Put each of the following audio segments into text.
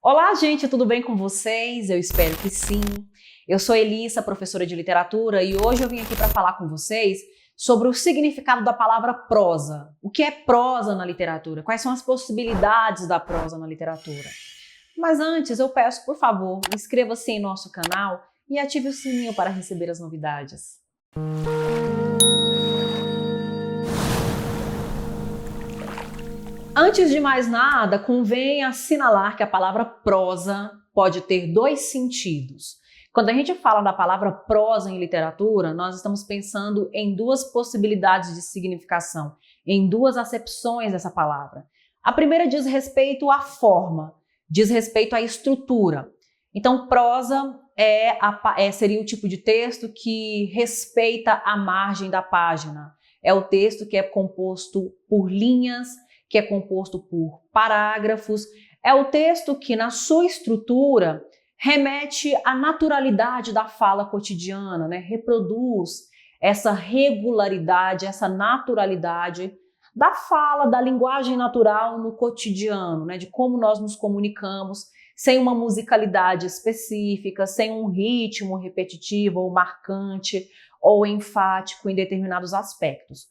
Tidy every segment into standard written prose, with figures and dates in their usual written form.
Olá, gente, tudo bem com vocês? Eu espero que sim. Eu sou Elissa, professora de literatura, e hoje eu vim aqui para falar com vocês sobre o significado da palavra prosa. O que é prosa na literatura? Quais são as possibilidades da prosa na literatura? Mas antes, eu peço, por favor, inscreva-se em nosso canal e ative o sininho para receber as novidades. Antes de mais nada, convém assinalar que a palavra prosa pode ter dois sentidos. Quando a gente fala da palavra prosa em literatura, nós estamos pensando em duas possibilidades de significação, em duas acepções dessa palavra. A primeira diz respeito à forma, diz respeito à estrutura. Então, prosa seria o tipo de texto que respeita a margem da página. É o texto que é composto por linhas, que é composto por parágrafos. É o texto que, na sua estrutura, remete à naturalidade da fala cotidiana, né? Reproduz essa regularidade, essa naturalidade da fala, da linguagem natural no cotidiano, né? De como nós nos comunicamos, sem uma musicalidade específica, sem um ritmo repetitivo ou marcante ou enfático em determinados aspectos.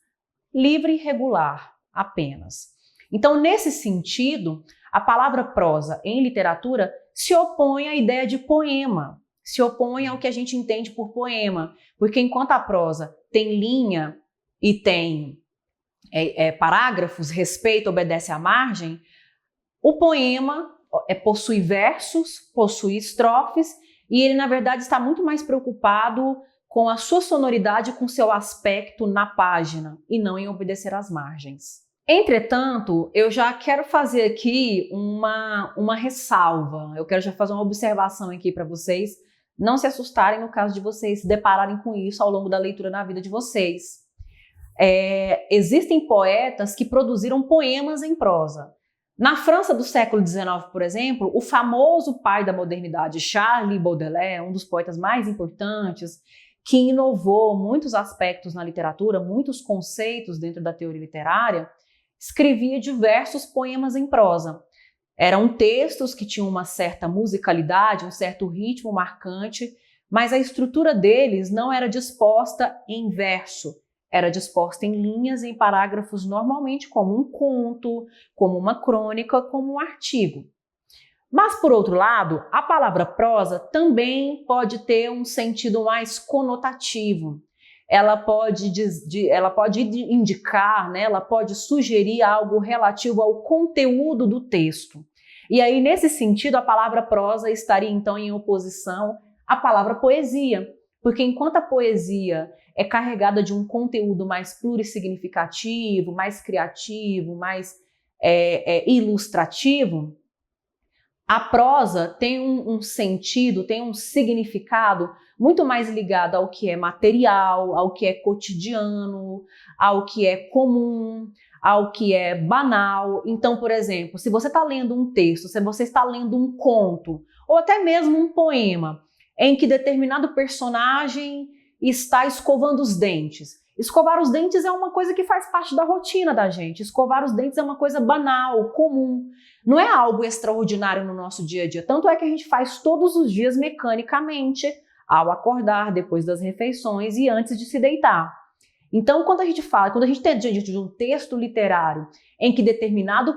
Livre e regular apenas. Então, nesse sentido, a palavra prosa em literatura se opõe à ideia de poema, se opõe ao que a gente entende por poema, porque enquanto a prosa tem linha e tem parágrafos, respeita, obedece à margem, o poema possui versos, possui estrofes, e ele, na verdade, está muito mais preocupado com a sua sonoridade, com seu aspecto na página, e não em obedecer às margens. Entretanto, eu já quero fazer aqui uma ressalva, eu quero já fazer uma observação aqui para vocês não se assustarem no caso de vocês se depararem com isso ao longo da leitura na vida de vocês. Existem poetas que produziram poemas em prosa. Na França do século XIX, por exemplo, o famoso pai da modernidade, Charles Baudelaire, um dos poetas mais importantes, que inovou muitos aspectos na literatura, muitos conceitos dentro da teoria literária, escrevia diversos poemas em prosa. Eram textos que tinham uma certa musicalidade, um certo ritmo marcante, mas a estrutura deles não era disposta em verso, era disposta em linhas, em parágrafos, normalmente como um conto, como uma crônica, como um artigo. Mas, por outro lado, a palavra prosa também pode ter um sentido mais conotativo. Ela pode indicar, né, ela pode sugerir algo relativo ao conteúdo do texto. E aí, nesse sentido, a palavra prosa estaria, então, em oposição à palavra poesia, porque enquanto a poesia é carregada de um conteúdo mais plurissignificativo, mais criativo, mais ilustrativo, a prosa tem um sentido, tem um significado muito mais ligado ao que é material, ao que é cotidiano, ao que é comum, ao que é banal. Então, por exemplo, se você está lendo um texto, se você está lendo um conto, ou até mesmo um poema, em que determinado personagem está escovando os dentes. Escovar os dentes é uma coisa que faz parte da rotina da gente. Escovar os dentes é uma coisa banal, comum. Não é algo extraordinário no nosso dia a dia. Tanto é que a gente faz todos os dias mecanicamente, ao acordar, depois das refeições e antes de se deitar. Então, quando a gente tem diante de um texto literário em que determinado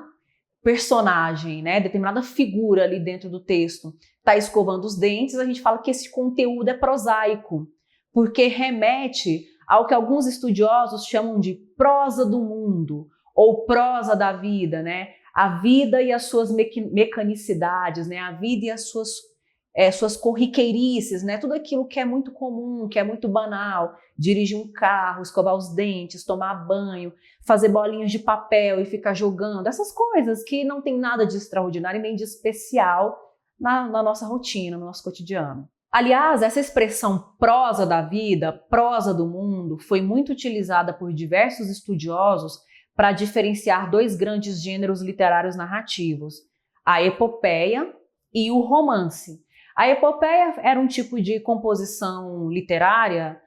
personagem, né, determinada figura ali dentro do texto está escovando os dentes, a gente fala que esse conteúdo é prosaico, porque remete ao que alguns estudiosos chamam de prosa do mundo, ou prosa da vida, né? A vida e as suas mecanicidades, né? A vida e as suas corriqueirices, né? Tudo aquilo que é muito comum, que é muito banal. Dirigir um carro, escovar os dentes, tomar banho, fazer bolinhas de papel e ficar jogando. Essas coisas que não tem nada de extraordinário e nem de especial na nossa rotina, no nosso cotidiano. Aliás, essa expressão prosa da vida, prosa do mundo, foi muito utilizada por diversos estudiosos para diferenciar dois grandes gêneros literários narrativos, a epopeia e o romance. A epopeia era um tipo de composição literária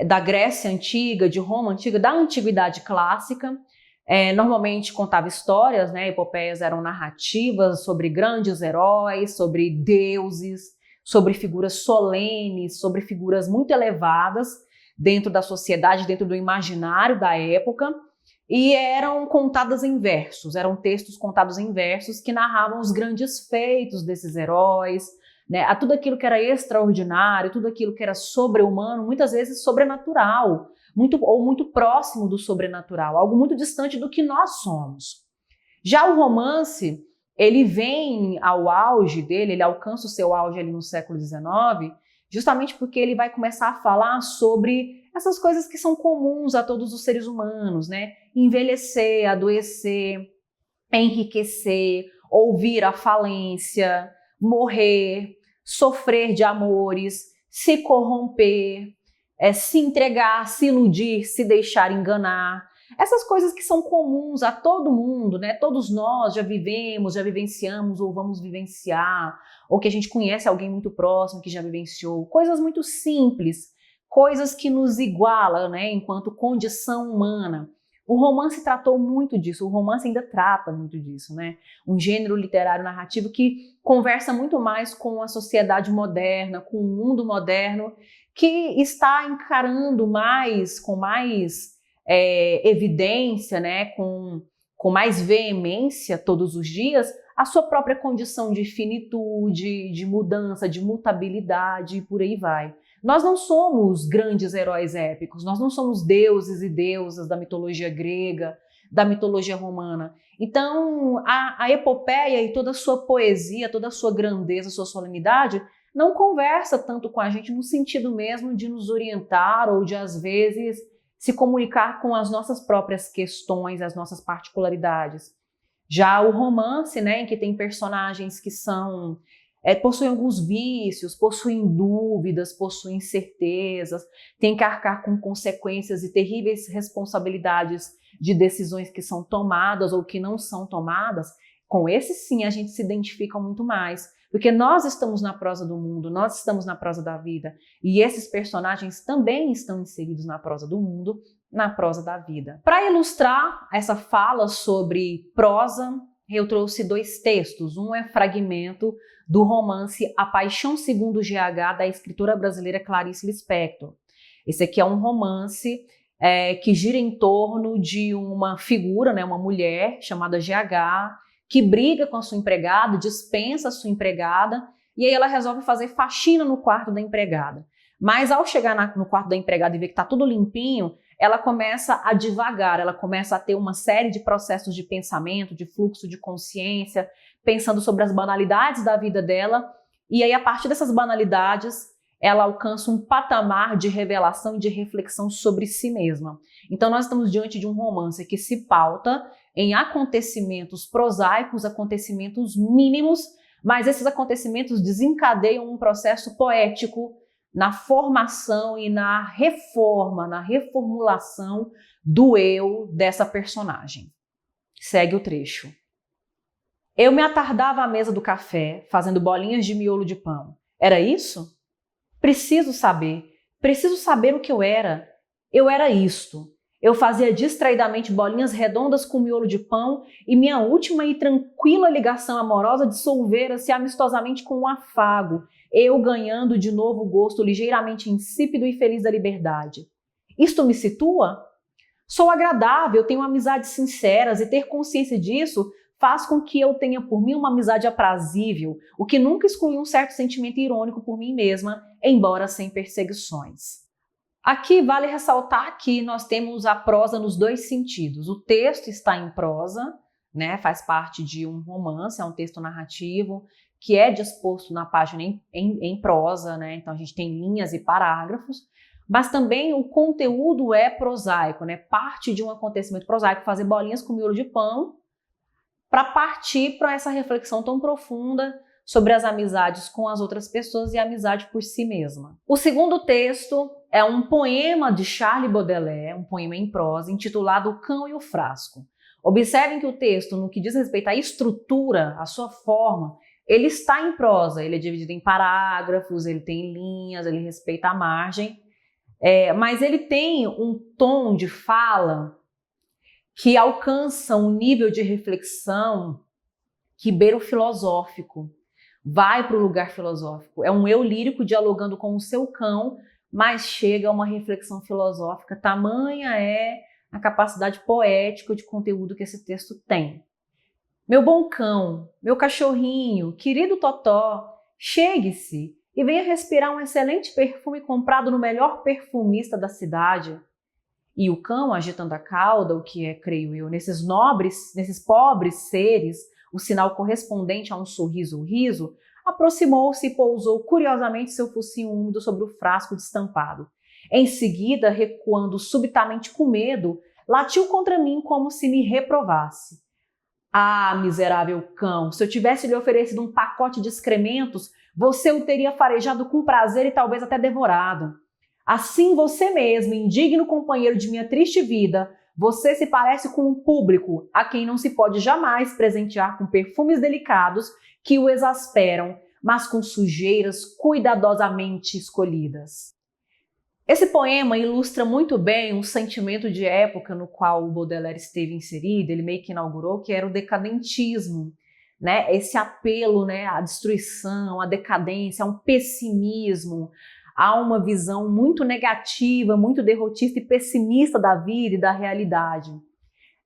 da Grécia Antiga, de Roma Antiga, da Antiguidade Clássica, Normalmente contava histórias, né? Epopeias eram narrativas sobre grandes heróis, sobre deuses, sobre figuras solenes, sobre figuras muito elevadas dentro da sociedade, dentro do imaginário da época, e eram contadas em versos, eram textos contados em versos que narravam os grandes feitos desses heróis, né? A tudo aquilo que era extraordinário, tudo aquilo que era sobre-humano, muitas vezes sobrenatural, muito próximo do sobrenatural, algo muito distante do que nós somos. Já o romance, ele vem ao auge dele, ele alcança o seu auge ali no século XIX, justamente porque ele vai começar a falar sobre essas coisas que são comuns a todos os seres humanos, né? Envelhecer, adoecer, enriquecer, ouvir a falência, morrer, sofrer de amores, se corromper, se entregar, se iludir, se deixar enganar. Essas coisas que são comuns a todo mundo, né? Todos nós já vivemos, já vivenciamos ou vamos vivenciar, ou que a gente conhece alguém muito próximo que já vivenciou. Coisas muito simples, coisas que nos igualam, né? Enquanto condição humana. O romance tratou muito disso, o romance ainda trata muito disso, né? Um gênero literário narrativo que conversa muito mais com a sociedade moderna, com o mundo moderno, que está encarando com mais evidência, né? Com mais veemência todos os dias, a sua própria condição de finitude, de mudança, de mutabilidade e por aí vai. Nós não somos grandes heróis épicos, nós não somos deuses e deusas da mitologia grega, da mitologia romana. Então, a epopeia e toda a sua poesia, toda a sua grandeza, sua solenidade, não conversa tanto com a gente no sentido mesmo de nos orientar ou de, às vezes, se comunicar com as nossas próprias questões, as nossas particularidades. Já o romance, né, em que tem personagens que possuem alguns vícios, possuem dúvidas, possuem incertezas, têm que arcar com consequências e terríveis responsabilidades de decisões que são tomadas ou que não são tomadas, com esse sim a gente se identifica muito mais, porque nós estamos na prosa do mundo, nós estamos na prosa da vida, e esses personagens também estão inseridos na prosa do mundo, na prosa da vida. Para ilustrar essa fala sobre prosa, eu trouxe 2 textos. Um é fragmento do romance A Paixão Segundo GH, da escritora brasileira Clarice Lispector. Esse aqui é um romance que gira em torno de uma figura, né, uma mulher chamada GH, que briga com a sua empregada, dispensa a sua empregada, e aí ela resolve fazer faxina no quarto da empregada. Mas ao chegar no quarto da empregada e ver que está tudo limpinho, ela começa a divagar, ela começa a ter uma série de processos de pensamento, de fluxo de consciência, pensando sobre as banalidades da vida dela, e aí a partir dessas banalidades, ela alcança um patamar de revelação e de reflexão sobre si mesma. Então nós estamos diante de um romance que se pauta em acontecimentos prosaicos, acontecimentos mínimos, mas esses acontecimentos desencadeiam um processo poético na formação e na reforma, na reformulação do eu dessa personagem. Segue o trecho. Eu me atardava à mesa do café, fazendo bolinhas de miolo de pão. Era isso? Preciso saber o que eu era. Eu era isto. Eu fazia distraidamente bolinhas redondas com miolo de pão e minha última e tranquila ligação amorosa dissolvera-se amistosamente com um afago, eu ganhando de novo o gosto ligeiramente insípido e feliz da liberdade. Isto me situa? Sou agradável, tenho amizades sinceras e ter consciência disso faz com que eu tenha por mim uma amizade aprazível, o que nunca exclui um certo sentimento irônico por mim mesma, embora sem perseguições. Aqui vale ressaltar que nós temos a prosa nos 2 sentidos. O texto está em prosa, né, faz parte de um romance, é um texto narrativo que é disposto na página em prosa, né, então a gente tem linhas e parágrafos, mas também o conteúdo é prosaico, né, parte de um acontecimento prosaico, fazer bolinhas com miolo de pão, para partir para essa reflexão tão profunda sobre as amizades com as outras pessoas e a amizade por si mesma. O segundo texto é um poema de Charles Baudelaire, um poema em prosa, intitulado O Cão e o Frasco. Observem que o texto, no que diz respeito à estrutura, à sua forma, ele está em prosa, ele é dividido em parágrafos, ele tem linhas, ele respeita a margem, mas ele tem um tom de fala que alcança um nível de reflexão que beira o filosófico, vai para o lugar filosófico. É um eu lírico dialogando com o seu cão, mas chega a uma reflexão filosófica. Tamanha é a capacidade poética de conteúdo que esse texto tem. Meu bom cão, meu cachorrinho, querido Totó, chegue-se e venha respirar um excelente perfume comprado no melhor perfumista da cidade. E o cão, agitando a cauda, o que é, creio eu, nesses pobres seres, o sinal correspondente a um sorriso ou riso, aproximou-se e pousou curiosamente seu focinho úmido sobre o frasco destampado. Em seguida, recuando subitamente com medo, latiu contra mim como se me reprovasse. Ah, miserável cão, se eu tivesse lhe oferecido um pacote de excrementos, você o teria farejado com prazer e talvez até devorado. Assim você mesmo, indigno companheiro de minha triste vida, você se parece com um público a quem não se pode jamais presentear com perfumes delicados que o exasperam, mas com sujeiras cuidadosamente escolhidas. Esse poema ilustra muito bem um sentimento de época no qual o Baudelaire esteve inserido, ele meio que inaugurou, que era o decadentismo, né? Esse apelo, né, à destruição, à decadência, a um pessimismo, a uma visão muito negativa, muito derrotista e pessimista da vida e da realidade.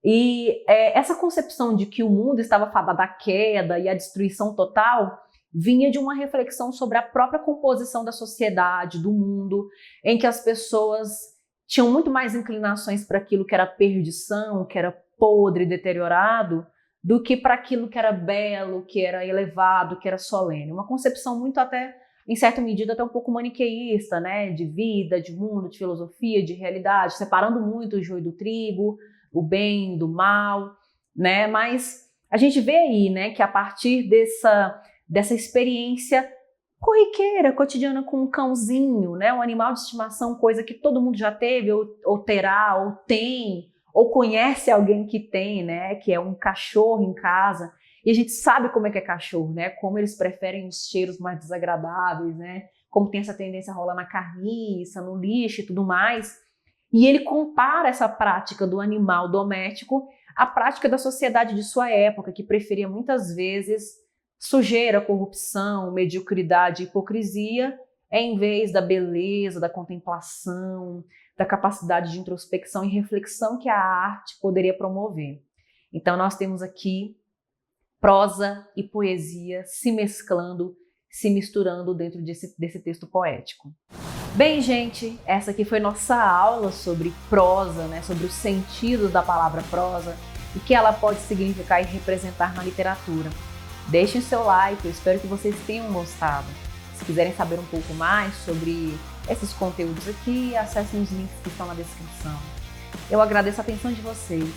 E essa concepção de que o mundo estava fadado à queda e à destruição total vinha de uma reflexão sobre a própria composição da sociedade, do mundo, em que as pessoas tinham muito mais inclinações para aquilo que era perdição, que era podre, deteriorado, do que para aquilo que era belo, que era elevado, que era solene. Uma concepção muito até, em certa medida, até um pouco maniqueísta, né? De vida, de mundo, de filosofia, de realidade, separando muito o joio do trigo, o bem do mal, né? Mas a gente vê aí, né, que a partir dessa experiência corriqueira, cotidiana com um cãozinho, né? Um animal de estimação, coisa que todo mundo já teve, ou terá, ou tem, ou conhece alguém que tem, né? Que é um cachorro em casa. E a gente sabe como é que é cachorro, né? Como eles preferem os cheiros mais desagradáveis, né? Como tem essa tendência a rolar na carniça, no lixo e tudo mais. E ele compara essa prática do animal doméstico à prática da sociedade de sua época, que preferia muitas vezes sujeira, corrupção, mediocridade e hipocrisia, em vez da beleza, da contemplação, da capacidade de introspecção e reflexão que a arte poderia promover. Então nós temos aqui prosa e poesia se mesclando, se misturando dentro desse texto poético. Bem, gente, essa aqui foi nossa aula sobre prosa, né, sobre os sentidos da palavra prosa e o que ela pode significar e representar na literatura. Deixem seu like, eu espero que vocês tenham gostado. Se quiserem saber um pouco mais sobre esses conteúdos aqui, acessem os links que estão na descrição. Eu agradeço a atenção de vocês.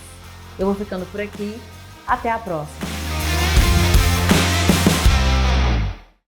Eu vou ficando por aqui. Até a próxima!